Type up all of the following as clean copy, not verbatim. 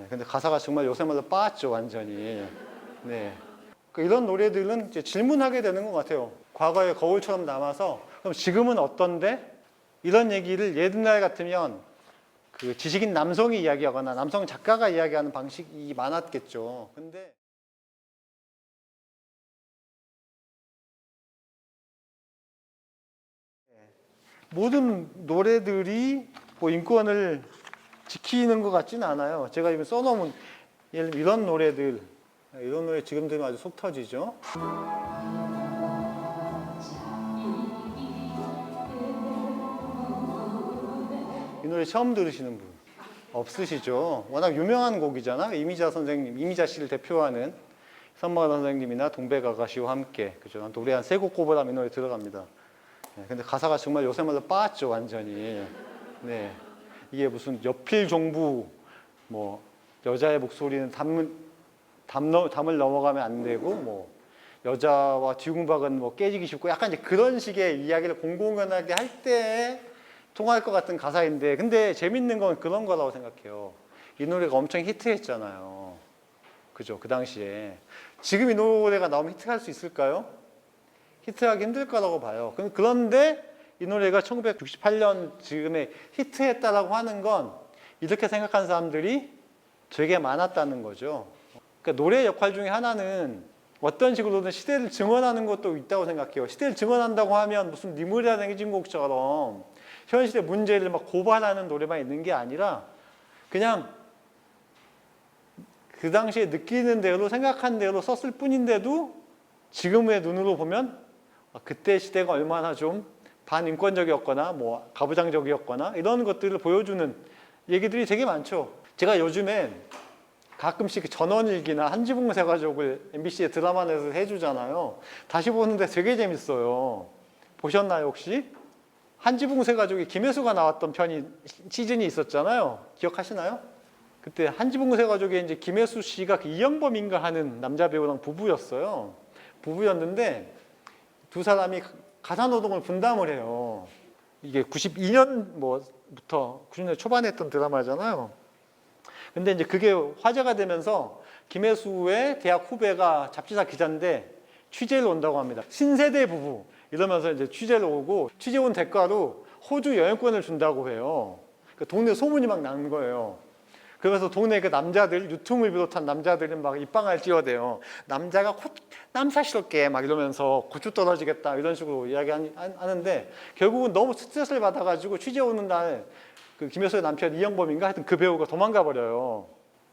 근데 가사가 정말 요새마다 빠았죠, 완전히. 네. 이런 노래들은 이제 질문하게 되는 것 같아요. 과거의 거울처럼 남아서 그럼 지금은 어떤데? 이런 얘기를 옛날 같으면 그 지식인 남성이 이야기하거나 남성 작가가 이야기하는 방식이 많았겠죠. 근데 모든 노래들이 뭐 인권을 지키는 것 같지는 않아요. 제가 지금 써놓은 예를 들면 이런 노래 지금 들으면 아주 속 터지죠. 이 노래 처음 들으시는 분 없으시죠? 워낙 유명한 곡이잖아. 이미자 선생님, 이미자 씨를 대표하는 선마 선생님이나 동백아가씨와 함께 그죠? 노래 한 세 곡 꼽으라면 이 노래 들어갑니다. 근데 가사가 정말 요새마다 빠았죠, 완전히. 네, 이게 무슨 여필 종부, 뭐 여자의 목소리는 담을 넘어가면 안 되고, 뭐 여자와 뒤궁박은 뭐 깨지기 쉽고, 약간 이제 그런 식의 이야기를 공공연하게 할 때 통할 것 같은 가사인데, 근데 재밌는 건 그런 거라고 생각해요. 이 노래가 엄청 히트했잖아요. 그죠? 그 당시에. 지금 이 노래가 나오면 히트할 수 있을까요? 히트하기 힘들 거라고 봐요. 그런데 이 노래가 1968년 즈음에 히트했다라고 하는 건 이렇게 생각하는 사람들이 되게 많았다는 거죠. 그러니까 노래의 역할 중에 하나는 어떤 식으로든 시대를 증언하는 것도 있다고 생각해요. 시대를 증언한다고 하면 무슨 니무리아 행진곡처럼 현실의 문제를 막 고발하는 노래만 있는 게 아니라 그냥 그 당시에 느끼는 대로 생각한 대로 썼을 뿐인데도 지금의 눈으로 보면 그때 시대가 얼마나 좀 반인권적이었거나 뭐 가부장적이었거나 이런 것들을 보여주는 얘기들이 되게 많죠. 제가 요즘에 가끔씩 전원일기나 한지붕 세가족을 MBC에 드라마 내서 해주잖아요. 다시 보는데 되게 재밌어요. 보셨나요 혹시? 한지붕 세가족이 김혜수가 나왔던 시즌이 있었잖아요. 기억하시나요? 그때 한지붕 세가족에 이제 김혜수 씨가 그 이영범인가 하는 남자 배우랑 부부였어요. 부부였는데 두 사람이 가사노동을 분담을 해요. 이게 92년 뭐부터 90년 초반에 했던 드라마잖아요. 근데 이제 그게 화제가 되면서 김혜수의 대학 후배가 잡지사 기자인데 취재를 온다고 합니다. 신세대 부부 이러면서 이제 취재를 오고 취재 온 대가로 호주 여행권을 준다고 해요. 동네 소문이 막 나는 거예요. 그래서 동네 그 남자들, 유통을 비롯한 남자들은 막 입방아를 띄워대요. 남자가 남사스럽게 막 이러면서 고추 떨어지겠다 이런 식으로 이야기하는데 결국은 너무 스트레스를 받아가지고 취재 오는 날 그 김혜수의 남편 이영범인가 하여튼 그 배우가 도망가 버려요.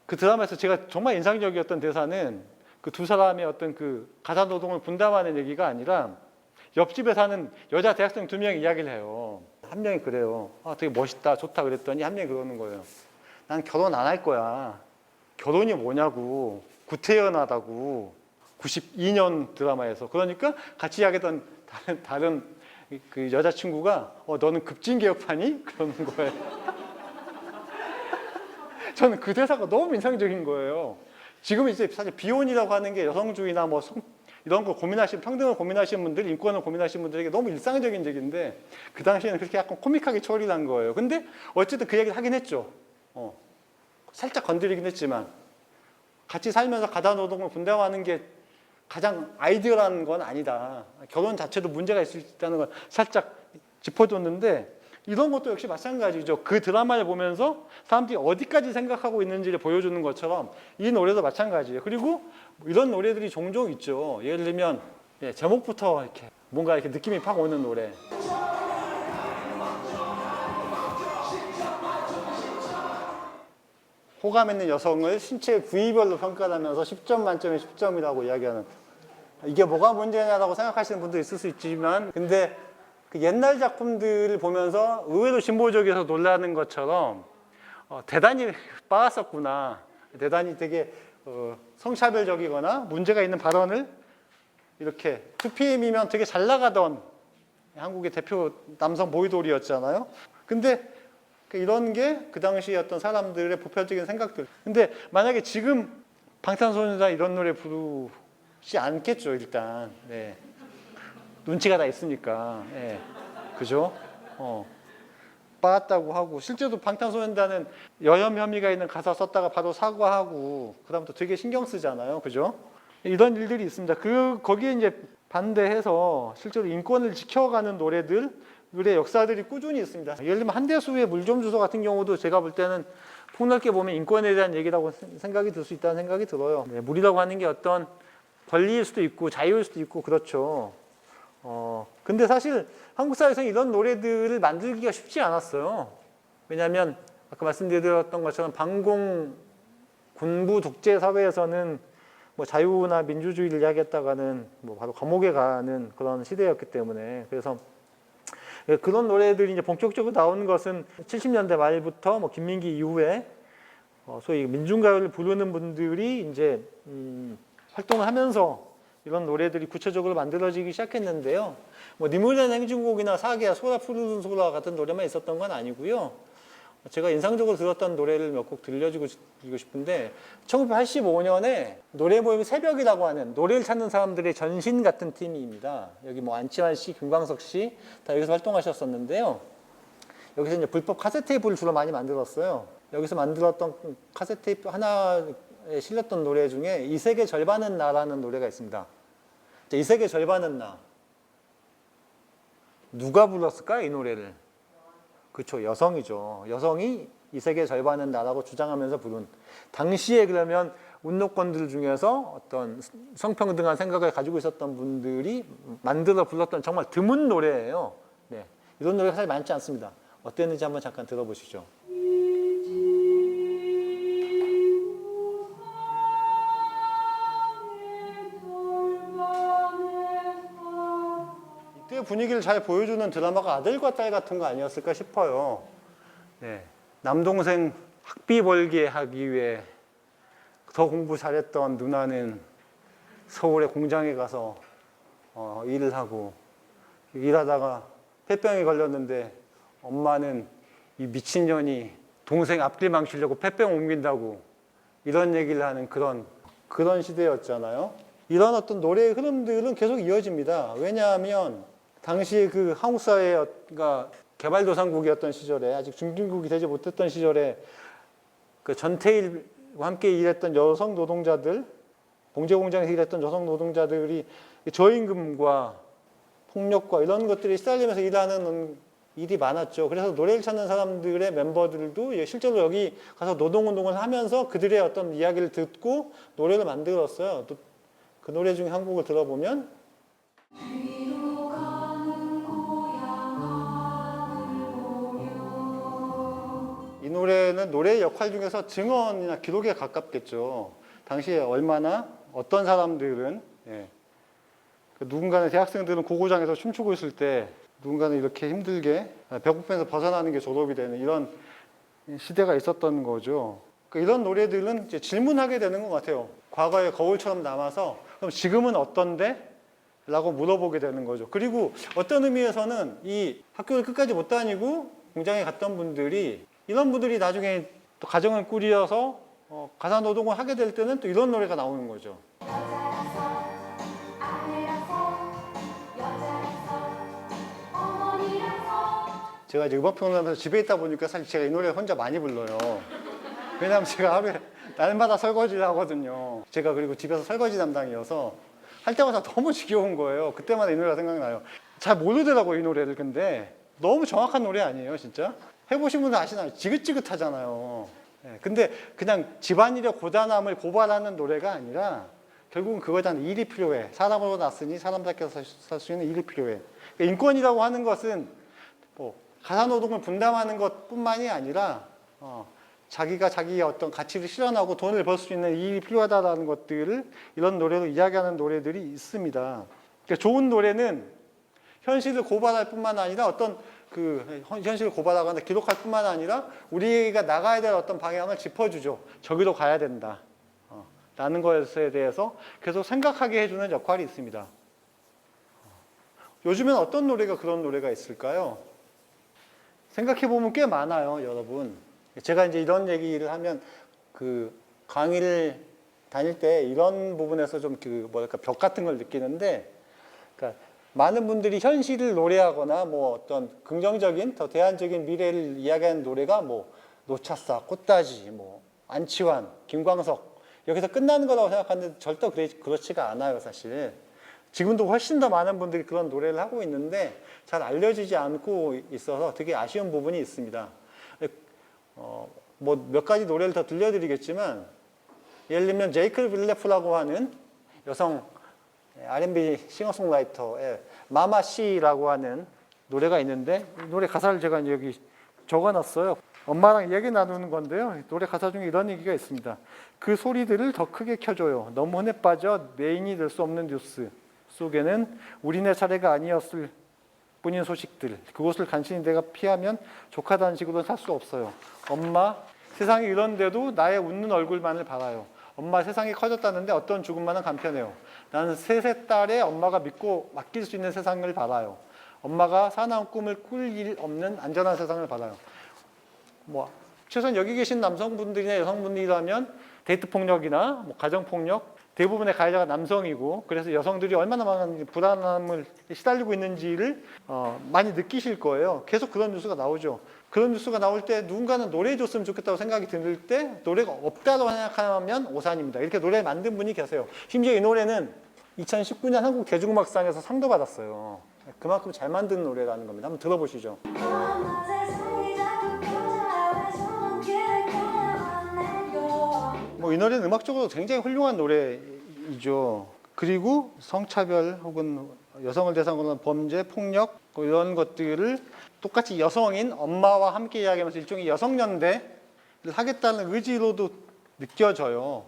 그 드라마에서 제가 정말 인상적이었던 대사는 그 두 사람의 어떤 그 가사노동을 분담하는 얘기가 아니라 옆집에 사는 여자 대학생 두 명이 이야기를 해요. 한 명이 그래요. 되게 멋있다, 좋다 그랬더니 한 명이 그러는 거예요. 난 결혼 안 할 거야. 결혼이 뭐냐고. 구태연하다고. 92년 드라마에서. 그러니까 같이 이야기했던 다른 그 여자친구가 너는 급진개혁파니? 그러는 거예요. 저는 그 대사가 너무 인상적인 거예요. 지금 이제 사실 비혼이라고 하는 게 여성주의나 뭐 이런 거 평등을 고민하시는 분들, 인권을 고민하시는 분들에게 너무 일상적인 얘기인데 그 당시에는 그렇게 약간 코믹하게 처리한 거예요. 근데 어쨌든 그 얘기를 하긴 했죠. 살짝 건드리긴 했지만 같이 살면서 가사노동을 분담하는 게 가장 아이디어라는 건 아니다. 결혼 자체도 문제가 있을 수 있다는 걸 살짝 짚어줬는데 이런 것도 역시 마찬가지죠. 그 드라마를 보면서 사람들이 어디까지 생각하고 있는지를 보여주는 것처럼 이 노래도 마찬가지예요. 그리고 이런 노래들이 종종 있죠. 예를 들면 제목부터 이렇게 뭔가 이렇게 느낌이 팍 오는 노래. 호감 있는 여성을 신체 부위별로 평가하면서 10점 만점에 10점이라고 이야기하는, 이게 뭐가 문제냐라고 생각하시는 분도 있을 수 있지만 근데 그 옛날 작품들을 보면서 의외로 진보적이어서 놀라는 것처럼 대단히 빠았었구나, 대단히 되게 성차별적이거나 문제가 있는 발언을 이렇게 2PM이면 되게 잘 나가던 한국의 대표 남성 보이돌이었잖아요. 근데 이런 게 그 당시에 어떤 사람들의 보편적인 생각들. 근데 만약에 지금 방탄소년단 이런 노래 부르지 않겠죠, 일단. 네. 눈치가 다 있으니까. 네. 그죠? 받았다고 하고 실제로 방탄소년단은 여혐 혐의가 있는 가사 썼다가 바로 사과하고 그다음부터 되게 신경 쓰잖아요, 그죠? 이런 일들이 있습니다. 거기에 이제 반대해서 실제로 인권을 지켜가는 노래들의 역사들이 꾸준히 있습니다. 예를 들면 한대수의 물 좀 주소 같은 경우도 제가 볼 때는 폭넓게 보면 인권에 대한 얘기라고 생각이 들 수 있다는 생각이 들어요. 물이라고 하는 게 어떤 권리일 수도 있고 자유일 수도 있고 그렇죠. 근데 사실 한국 사회에서 이런 노래들을 만들기가 쉽지 않았어요. 왜냐하면 아까 말씀드렸던 것처럼 반공 군부 독재 사회에서는 뭐 자유나 민주주의를 이야기했다가는 뭐 바로 감옥에 가는 그런 시대였기 때문에 그래서 그런 노래들이 이제 본격적으로 나오는 것은 70년대 말부터 뭐 김민기 이후에 소위 민중가요를 부르는 분들이 이제 활동을 하면서 이런 노래들이 구체적으로 만들어지기 시작했는데요. 뭐 니무리한 행진곡이나 사계야, 소라 푸르른 소라 같은 노래만 있었던 건 아니고요. 제가 인상적으로 들었던 노래를 몇 곡 들려주고 싶은데 1985년에 노래 모임 새벽이라고 하는 노래를 찾는 사람들의 전신 같은 팀입니다. 여기 뭐 안치환 씨, 김광석 씨 다 여기서 활동하셨었는데요. 여기서 이제 불법 카세트 테이프를 주로 많이 만들었어요. 여기서 만들었던 카세트 테이프 하나에 실렸던 노래 중에 이 세계 절반은 나라는 노래가 있습니다. 이 세계 절반은 나. 누가 불렀을까 이 노래를? 그렇죠. 여성이죠. 여성이 이 세계 절반은 나라고 주장하면서 부른 당시에 그러면 운동권들 중에서 어떤 성평등한 생각을 가지고 있었던 분들이 만들어 불렀던 정말 드문 노래예요. 네. 이런 노래가 사실 많지 않습니다. 어땠는지 한번 잠깐 들어보시죠. 이때 분위기를 잘 보여주는 드라마가 아들과 딸 같은 거 아니었을까 싶어요. 네. 남동생 학비 벌게 하기 위해 더 공부 잘했던 누나는 서울의 공장에 가서 일을 하고 일하다가 폐병에 걸렸는데 엄마는 이 미친년이 동생 앞길 망치려고 폐병 옮긴다고 이런 얘기를 하는 그런 시대였잖아요. 이런 어떤 노래의 흐름들은 계속 이어집니다. 왜냐하면 당시 그 한국 사회가 개발도상국이었던 시절에 아직 중진국이 되지 못했던 시절에 그 전태일과 함께 일했던 여성 노동자들, 봉제공장에서 일했던 여성 노동자들이 저임금과 폭력과 이런 것들이 시달리면서 일하는 일이 많았죠. 그래서 노래를 찾는 사람들의 멤버들도 실제로 여기 가서 노동운동을 하면서 그들의 어떤 이야기를 듣고 노래를 만들었어요. 또 그 노래 중에 한 곡을 들어보면 이 노래는 노래의 역할 중에서 증언이나 기록에 가깝겠죠. 당시에 얼마나 어떤 사람들은 누군가는 대학생들은 고고장에서 춤추고 있을 때 누군가는 이렇게 힘들게 배고픔에서 벗어나는 게 졸업이 되는 이런 시대가 있었던 거죠. 이런 노래들은 이제 질문하게 되는 것 같아요. 과거의 거울처럼 남아서 그럼 지금은 어떤데? 라고 물어보게 되는 거죠. 그리고 어떤 의미에서는 이 학교를 끝까지 못 다니고 공장에 갔던 분들이 이런 분들이 나중에 또 가정을 꾸려서 가사 노동을 하게 될 때는 또 이런 노래가 나오는 거죠. 제가 이제 음악평론을 하면서 집에 있다 보니까 사실 제가 이 노래 혼자 많이 불러요. 왜냐하면 제가 하루에 날마다 설거지를 하거든요. 제가 그리고 집에서 설거지 담당이어서 할 때마다 너무 지겨운 거예요. 그때마다 이 노래가 생각나요. 잘 모르더라고요, 이 노래를. 근데 너무 정확한 노래 아니에요, 진짜? 해보신 분들 아시나요? 지긋지긋하잖아요. 근데 그냥 집안일의 고단함을 고발하는 노래가 아니라 결국은 그거에 대한 일이 필요해. 사람으로 났으니 사람답게 살 수 있는 일이 필요해. 그러니까 인권이라고 하는 것은 뭐 가사노동을 분담하는 것뿐만이 아니라 자기가 자기의 어떤 가치를 실현하고 돈을 벌 수 있는 일이 필요하다는 것들을 이런 노래로 이야기하는 노래들이 있습니다. 그러니까 좋은 노래는 현실을 고발할 뿐만 아니라 어떤 그 현실을 고발하거나 기록할 뿐만 아니라 우리가 나가야 될 어떤 방향을 짚어주죠. 저기로 가야 된다. 라는 것에 대해서 계속 생각하게 해주는 역할이 있습니다. 요즘엔 어떤 노래가 그런 노래가 있을까요? 생각해보면 꽤 많아요, 여러분. 제가 이제 이런 얘기를 하면 그 강의를 다닐 때 이런 부분에서 좀 그 뭐랄까 벽 같은 걸 느끼는데, 그러니까 많은 분들이 현실을 노래하거나 뭐 어떤 긍정적인 더 대안적인 미래를 이야기하는 노래가 뭐 노차사, 꽃다지, 뭐 안치환, 김광석 여기서 끝나는 거라고 생각하는데 절대 그렇지가 않아요, 사실. 지금도 훨씬 더 많은 분들이 그런 노래를 하고 있는데 잘 알려지지 않고 있어서 되게 아쉬운 부분이 있습니다. 뭐 몇 가지 노래를 더 들려드리겠지만 예를 들면 제이클 빌레프라고 하는 여성 R&B 싱어송라이터의 마마씨라고 하는 노래가 있는데 이 노래 가사를 제가 여기 적어놨어요. 엄마랑 얘기 나누는 건데요. 노래 가사 중에 이런 얘기가 있습니다. 그 소리들을 더 크게 켜줘요. 너무 흔해 빠져 메인이 될 수 없는 뉴스 속에는 우리네 차례가 아니었을 뿐인 소식들. 그곳을 간신히 내가 피하면 조카 단식으로는 살 수 없어요. 엄마, 세상이 이런데도 나의 웃는 얼굴만을 바라요. 엄마, 세상이 커졌다는데 어떤 죽음만은 간편해요. 나는 셋의 딸에 엄마가 믿고 맡길 수 있는 세상을 바라요. 엄마가 사나운 꿈을 꿀 일 없는 안전한 세상을 바라요. 뭐 최소한 여기 계신 남성분들이나 여성분들이라면 데이트 폭력이나 뭐 가정 폭력 대부분의 가해자가 남성이고 그래서 여성들이 얼마나 많은 불안함을 시달리고 있는지를 많이 느끼실 거예요. 계속 그런 뉴스가 나오죠. 그런 뉴스가 나올 때 누군가는 노래해 줬으면 좋겠다고 생각이 들 때 노래가 없다고 생각하면 오산입니다. 이렇게 노래 만든 분이 계세요. 심지어 이 노래는 2019년 한국 대중음악상에서 상도 받았어요. 그만큼 잘 만든 노래라는 겁니다. 한번 들어보시죠. 뭐 이 노래는 음악적으로 굉장히 훌륭한 노래이죠. 그리고 성차별 혹은 여성을 대상으로 한 범죄, 폭력 뭐 이런 것들을 똑같이 여성인 엄마와 함께 이야기하면서 일종의 여성연대를 하겠다는 의지로도 느껴져요.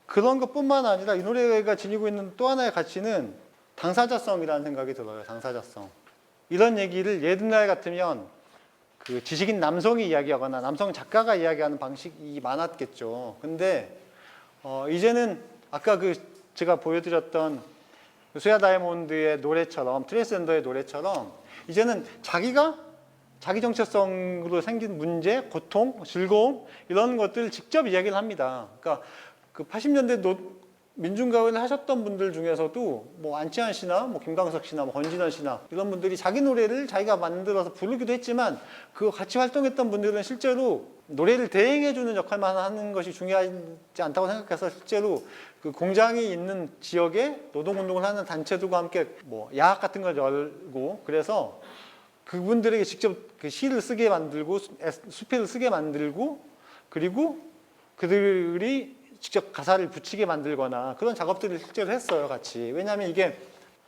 그런 것뿐만 아니라 이 노래가 지니고 있는 또 하나의 가치는 당사자성이라는 생각이 들어요. 당사자성. 이런 얘기를 옛날 같으면 그 지식인 남성이 이야기하거나 남성 작가가 이야기하는 방식이 많았겠죠. 근데 이제는 아까 그 제가 보여드렸던 수야 다이아몬드의 노래처럼 트랜스젠더의 노래처럼 이제는 자기가 자기 정체성으로 생긴 문제, 고통, 즐거움 이런 것들을 직접 이야기를 합니다. 그러니까 그 80년대 민중가요를 하셨던 분들 중에서도 뭐 안치환 씨나 뭐 김광석 씨나 뭐 권진원 씨나 이런 분들이 자기 노래를 자기가 만들어서 부르기도 했지만 그 같이 활동했던 분들은 실제로 노래를 대행해주는 역할만 하는 것이 중요하지 않다고 생각해서 실제로 그 공장이 있는 지역에 노동운동을 하는 단체들과 함께 뭐 야학 같은 걸 열고 그래서 그분들에게 직접 그 시를 쓰게 만들고 수필을 쓰게 만들고 그리고 그들이 직접 가사를 붙이게 만들거나 그런 작업들을 실제로 했어요, 같이. 왜냐하면 이게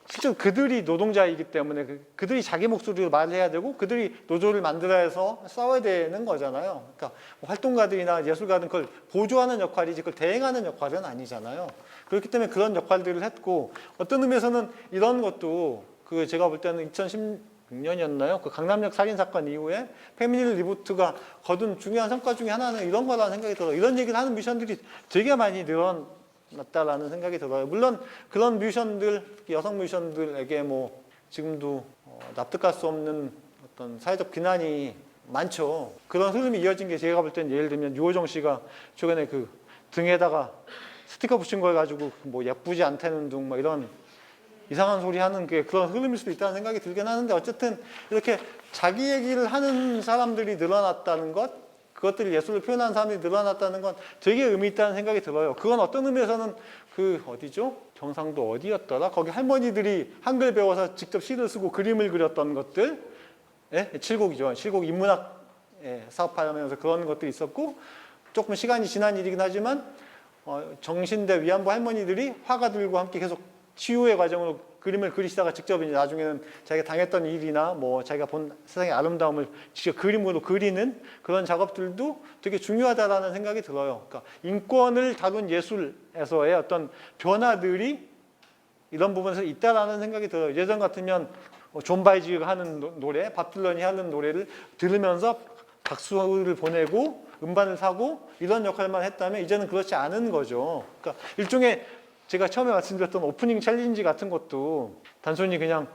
실제로 그들이 노동자이기 때문에 그들이 자기 목소리로 말을 해야 되고 그들이 노조를 만들어야 해서 싸워야 되는 거잖아요. 그러니까 활동가들이나 예술가들은 그걸 보조하는 역할이지 그걸 대행하는 역할은 아니잖아요. 그렇기 때문에 그런 역할들을 했고 어떤 의미에서는 이런 것도 그 제가 볼 때는 2016년이었나요? 그 강남역 살인사건 이후에 페미니즘 리부트가 거둔 중요한 성과 중에 하나는 이런 거라는 생각이 들어요. 이런 얘기를 하는 뮤지션들이 되게 많이 늘어났다라는 생각이 들어요. 물론 그런 뮤지션들, 여성 뮤지션들에게 뭐 지금도 납득할 수 없는 어떤 사회적 비난이 많죠. 그런 흐름이 이어진 게 제가 볼 때는 예를 들면 유호정 씨가 최근에 그 등에다가 스티커 붙인 걸 가지고 뭐 예쁘지 않다는 둥 뭐 이런 이상한 소리 하는 게 그런 흐름일 수도 있다는 생각이 들긴 하는데 어쨌든 이렇게 자기 얘기를 하는 사람들이 늘어났다는 것 그것들을 예술로 표현하는 사람들이 늘어났다는 건 되게 의미 있다는 생각이 들어요. 그건 어떤 의미에서는 그 어디죠? 경상도 어디였더라? 거기 할머니들이 한글 배워서 직접 시를 쓰고 그림을 그렸던 것들 칠곡이죠. 칠곡 인문학 사업하면서 그런 것들이 있었고 조금 시간이 지난 일이긴 하지만 정신대 위안부 할머니들이 화가들과 함께 계속 치유의 과정으로 그림을 그리시다가 직접 이제 나중에는 자기가 당했던 일이나 뭐 자기가 본 세상의 아름다움을 직접 그림으로 그리는 그런 작업들도 되게 중요하다라는 생각이 들어요. 그러니까 인권을 다룬 예술에서의 어떤 변화들이 이런 부분에서 있다라는 생각이 들어요. 예전 같으면 존 바이지가 하는 노래, 밥 딜런이 하는 노래를 들으면서 박수를 보내고 음반을 사고 이런 역할만 했다면 이제는 그렇지 않은 거죠. 그러니까 일종의 제가 처음에 말씀드렸던 오프닝 챌린지 같은 것도 단순히 그냥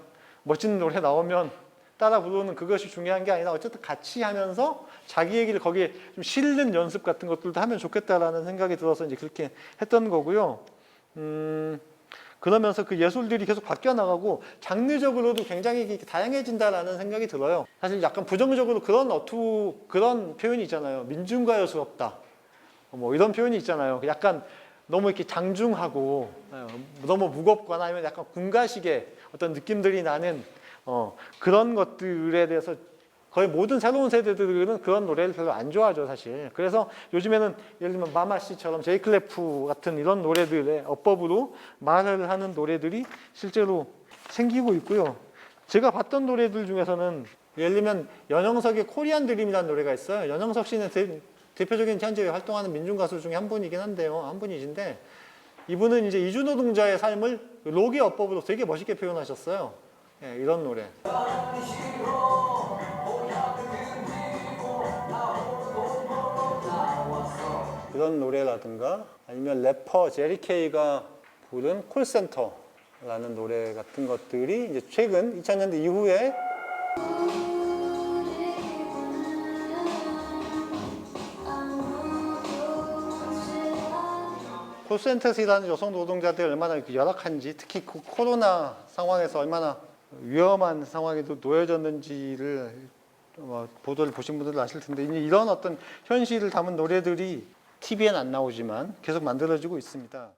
멋진 노래 나오면 따라 부르는 그것이 중요한 게 아니라 어쨌든 같이 하면서 자기 얘기를 거기에 좀 실는 연습 같은 것들도 하면 좋겠다라는 생각이 들어서 이제 그렇게 했던 거고요. 그러면서 그 예술들이 계속 바뀌어 나가고 장르적으로도 굉장히 이렇게 다양해진다라는 생각이 들어요. 사실 약간 부정적으로 그런 표현이 있잖아요. 민중가요스럽다. 뭐 이런 표현이 있잖아요. 약간 너무 이렇게 장중하고 너무 무겁거나 아니면 약간 군가식의 어떤 느낌들이 나는 그런 것들에 대해서 거의 모든 새로운 세대들은 그런 노래를 별로 안 좋아하죠, 사실. 그래서 요즘에는 예를 들면 마마씨처럼 제이클래프 같은 이런 노래들의 어법으로 말을 하는 노래들이 실제로 생기고 있고요. 제가 봤던 노래들 중에서는 예를 들면 연영석의 코리안 드림이라는 노래가 있어요. 연영석 씨는 대표적인 현재 활동하는 민중 가수 중에 한 분이긴 한데요. 한 분이신데 이분은 이제 이주노동자의 삶을 록의 어법으로 되게 멋있게 표현하셨어요. 예, 이런 노래. 그런 노래라든가 아니면 래퍼 제리케이가 부른 콜센터라는 노래 같은 것들이 이제 최근 2000년대 이후에 콜센터에서 일하는 여성 노동자들이 얼마나 열악한지, 특히 그 코로나 상황에서 얼마나 위험한 상황에도 놓여졌는지를 보도를 보신 분들은 아실 텐데 이런 어떤 현실을 담은 노래들이 TV엔 안 나오지만 계속 만들어지고 있습니다.